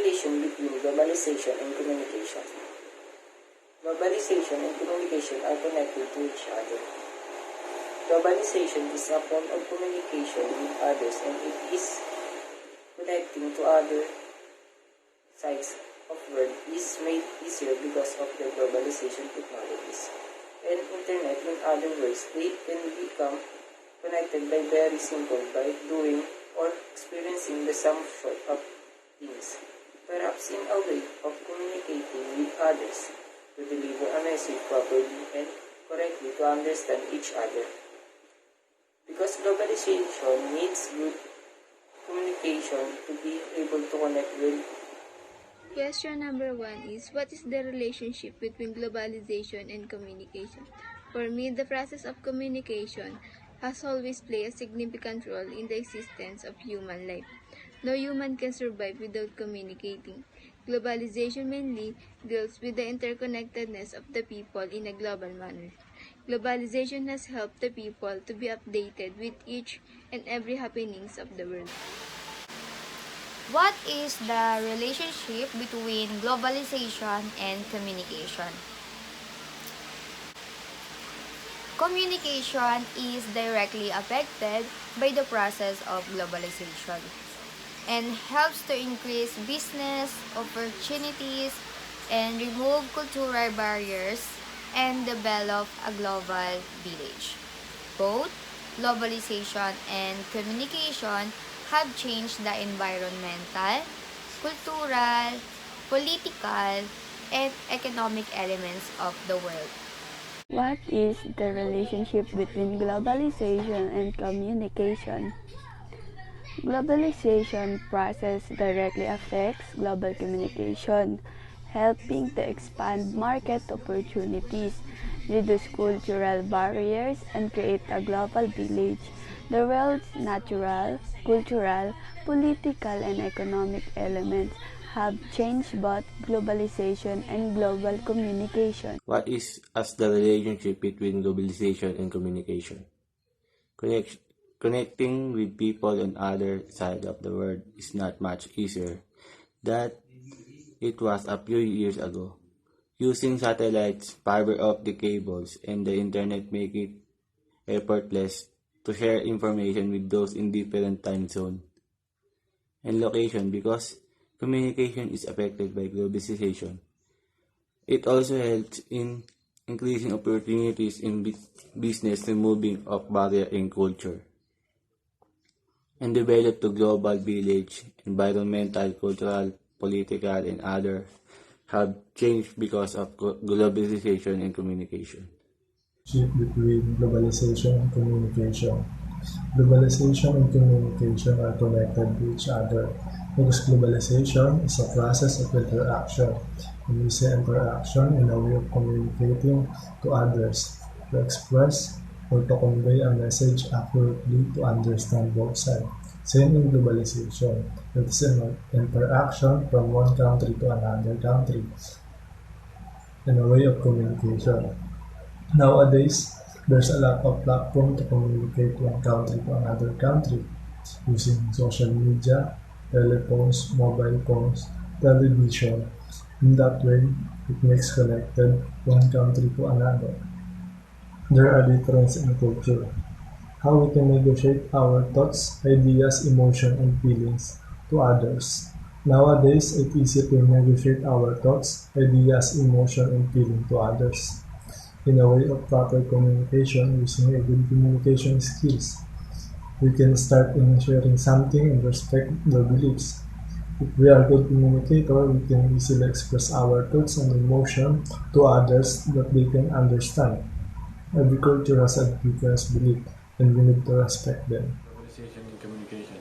relation between globalization and communication? Globalization and communication are connected to each other. Globalization is a form of communication with others, and it is connecting to other sides of the world is made easier because of the globalization technologies. And internet, in other words, they can become connected by very simple by doing or experiencing the sum short of things, perhaps in a way of communicating with others, to deliver a message properly and correctly to understand each other. Because globalization needs good communication to be able to connect with. Question number 1 is, what is the relationship between globalization and communication? For me, the process of communication has always played a significant role in the existence of human life. No human can survive without communicating. Globalization mainly deals with the interconnectedness of the people in a global manner. Globalization has helped the people to be updated with each and every happenings of the world. What is the relationship between globalization and communication? Communication is directly affected by the process of globalization and helps to increase business opportunities and remove cultural barriers and develop a global village. Both globalization and communication have changed the environmental, cultural, political, and economic elements of the world. What is the relationship between globalization and communication? Globalization process directly affects global communication, helping to expand market opportunities, reduce cultural barriers, and create a global village. The world's natural, cultural, political, and economic elements have changed both globalization and global communication. What is as the relationship between globalization and communication? Connect, Connecting with people on other side of the world is not much easier than it was a few years ago. Using satellites, fiber optic cables, and the internet make it effortless to share information with those in different time zone and location because communication is affected by globalization. It also helps in increasing opportunities in business, removing of barrier in culture, and develop to global village, environmental, cultural, political, and other have changed because of globalization and communication. Between globalization and communication. Globalization and communication are connected to each other because globalization is a process of interaction. When we say interaction in a way of communicating to others, to express or to convey a message accurately to understand both sides. Same in globalization, it is an interaction from one country to another country in a way of communication. Nowadays, there's a lot of platform to communicate one country to another country using social media, telephones, mobile phones, television. In that way, it makes connected one country to another. There are differences in culture. How we can negotiate our thoughts, ideas, emotions, and feelings to others. Nowadays, it's easy to negotiate our thoughts, ideas, emotions, and feelings to others in a way of proper communication using a good communication skills. We can start in sharing something and respect their beliefs. If we are good communicator, we can easily express our thoughts and emotion to others that they can understand. Every culture has a different belief and we need to respect them. Globalization and communication.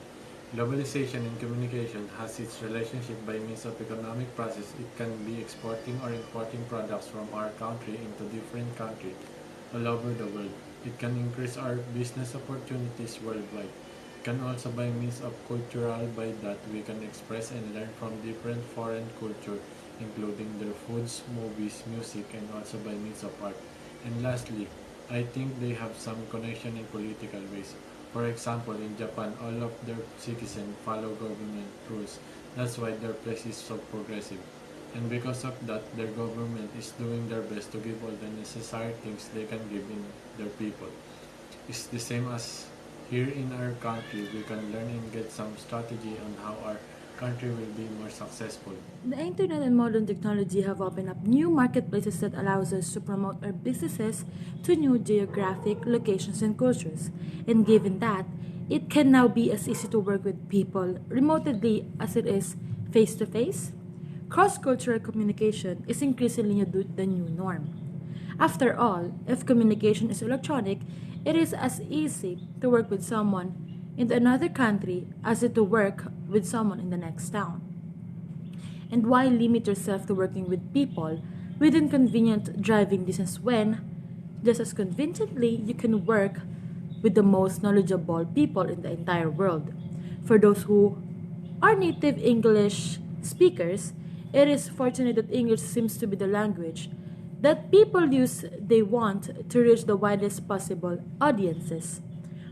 Globalization and communication has its relationship by means of economic process. It can be exporting or importing products from our country into different countries all over the world. It can increase our business opportunities worldwide. It can also by means of cultural, by that we can express and learn from different foreign culture, including their foods, movies, music, and also by means of art. And lastly, I think they have some connection in political ways. For example, in Japan, all of their citizens follow government rules. That's why their place is so progressive. And because of that, their government is doing their best to give all the necessary things they can give in their people. It's the same as here in our country, we can learn and get some strategy on how our country will be more successful. The internet and modern technology have opened up new marketplaces that allows us to promote our businesses to new geographic locations and cultures. And given that, it can now be as easy to work with people remotely as it is face to face. Cross-cultural communication is increasingly the new norm. After all, if communication is electronic, it is as easy to work with someone in another country as it to work with someone in the next town. And why limit yourself to working with people within convenient driving distance when, just as conveniently, you can work with the most knowledgeable people in the entire world? For those who are native English speakers, it is fortunate that English seems to be the language that people use they want to reach the widest possible audiences.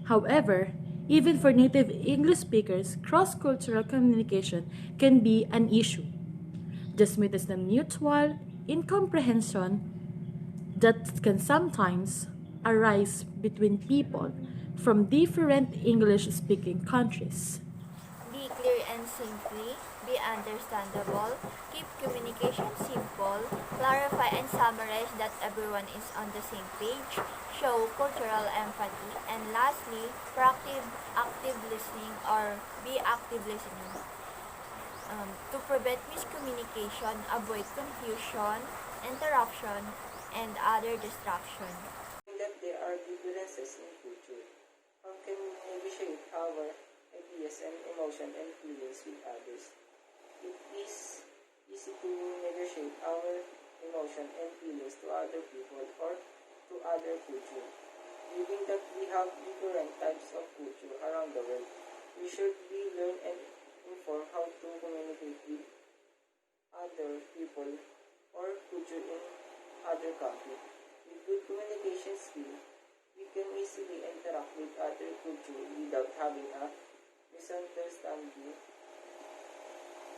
However, even for native English speakers, cross cultural communication can be an issue. Just with the mutual incomprehension that can sometimes arise between people from different English speaking countries. Be clear and simply, be understandable, keep communication simple, clarify and summarize that everyone is on the same page, show cultural empathy, and lastly, practice active listening or be active listening. To prevent miscommunication, avoid confusion, interruption, and other distraction. That there are differences in culture. How can we negotiate our ideas and emotion and feelings with others? It is easy to negotiate our emotion and feelings to other people or to other culture. Given that we have different types of culture around the world, we should be learn and inform how to communicate with other people or culture in other countries. With good communication skill, we can easily interact with other culture without having a misunderstanding.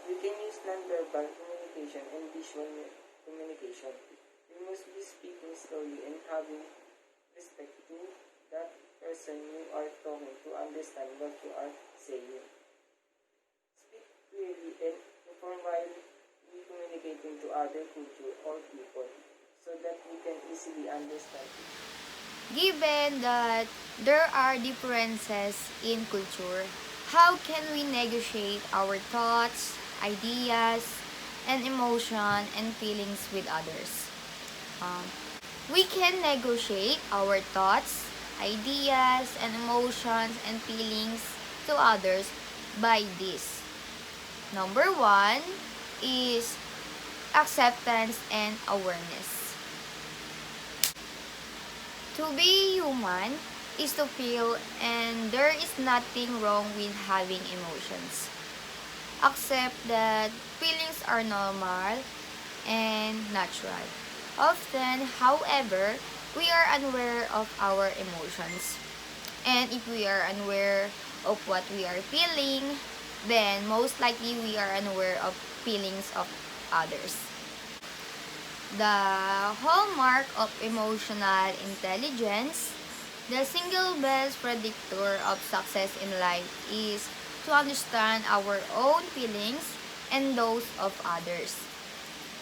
We can use nonverbal communication and visual communication. We must be speaking slowly and having respect to that person you are talking to understand what you are saying. Speak clearly and inform while we communicating to other culture or people so that we can easily understand it. Given that there are differences in culture, how can we negotiate our thoughts, ideas, and emotion and feelings with others? Um, we can negotiate our thoughts, ideas, and emotions and feelings to others by this. Number one is acceptance and awareness. To be human is to feel, and there is nothing wrong with having emotions. Accept that feelings are normal and natural. Often, however, we are unaware of our emotions. And if we are unaware of what we are feeling, then most likely we are unaware of feelings of others. The hallmark of emotional intelligence, the single best predictor of success in life is to understand our own feelings and those of others.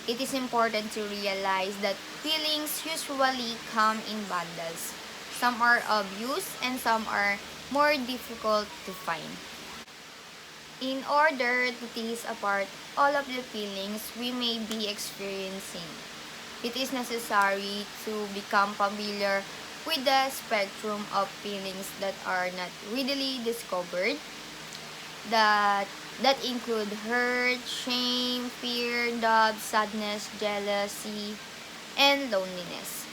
It is important to realize that feelings usually come in bundles. Some are obvious and some are more difficult to find. In order to tease apart all of the feelings we may be experiencing, it is necessary to become familiar with the spectrum of feelings that are not readily discovered, that include hurt, shame, fear, love, sadness, jealousy, and loneliness.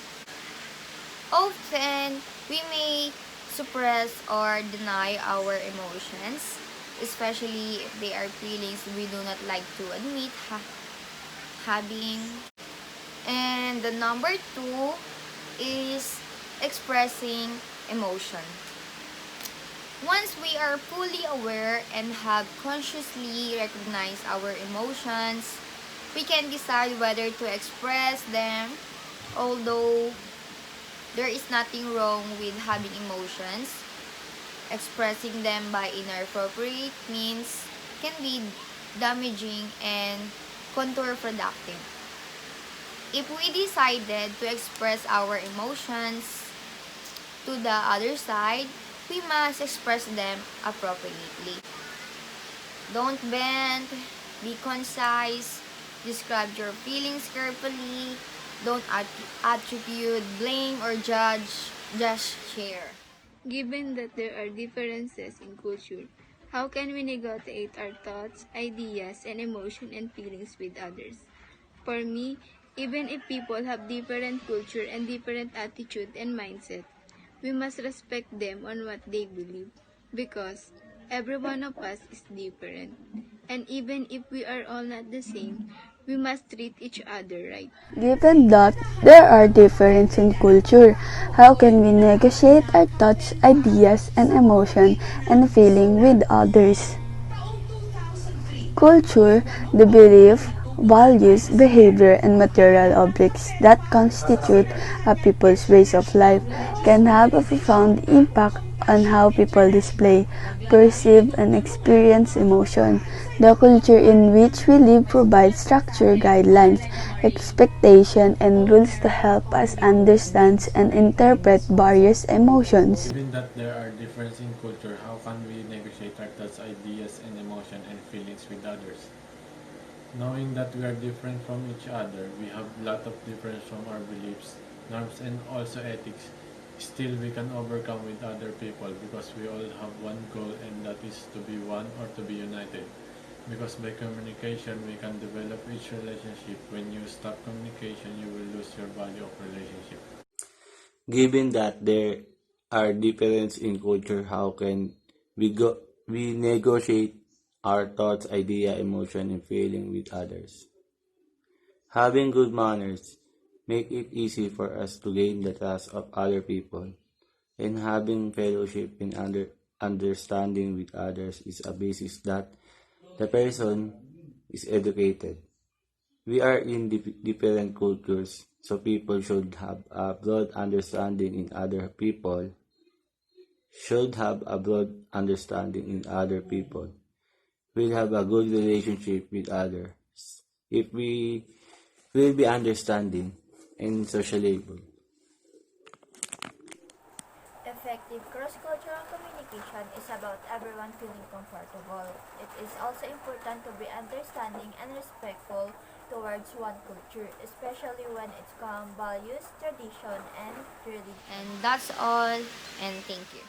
Often, we may suppress or deny our emotions, especially if they are feelings we do not like to admit having. And the number two is expressing emotion. Once we are fully aware and have consciously recognized our emotions, we can decide whether to express them. Although there is nothing wrong with having emotions, expressing them by inappropriate means can be damaging and counterproductive. If we decided to express our emotions to the other side, we must express them appropriately. Don't bend, be concise, describe your feelings carefully, don't attribute blame or judge, just share. Given that there are differences in culture, how can we negotiate our thoughts, ideas, and emotion and feelings with others? For me, even if people have different culture and different attitude and mindset, we must respect them on what they believe because every one of us is different. And even if we are all not the same, we must treat each other right. Given that there are differences in culture, how can we negotiate our thoughts, ideas, and emotion and feeling with others? Culture, the belief, values, behavior, and material objects that constitute a people's ways of life can have a profound impact on how people display, perceive, and experience emotion. The culture in which we live provides structure, guidelines, expectation, and rules to help us understand and interpret various emotions. Given that there are differences in culture, how can we negotiate our thoughts, ideas, and emotion and feelings with others? Knowing that we are different from each other, we have a lot of difference from our beliefs, norms, and also ethics. Still, we can overcome with other people because we all have one goal, and that is to be one or to be united. Because by communication, we can develop each relationship. When you stop communication, you will lose your value of relationship. Given that there are differences in culture, how can we negotiate our thoughts, idea, emotion, and feeling with others? Having good manners make it easy for us to gain the trust of other people, and having fellowship and understanding with others is a basis that the person is educated. We are in different cultures, so people should have a broad understanding in other people, should have a broad understanding in other people, will have a good relationship with others. If we will be understanding and sociable. Effective cross-cultural communication is about everyone feeling comfortable. It is also important to be understanding and respectful towards one culture, especially when it's come values, tradition, and religion. And that's all, and thank you.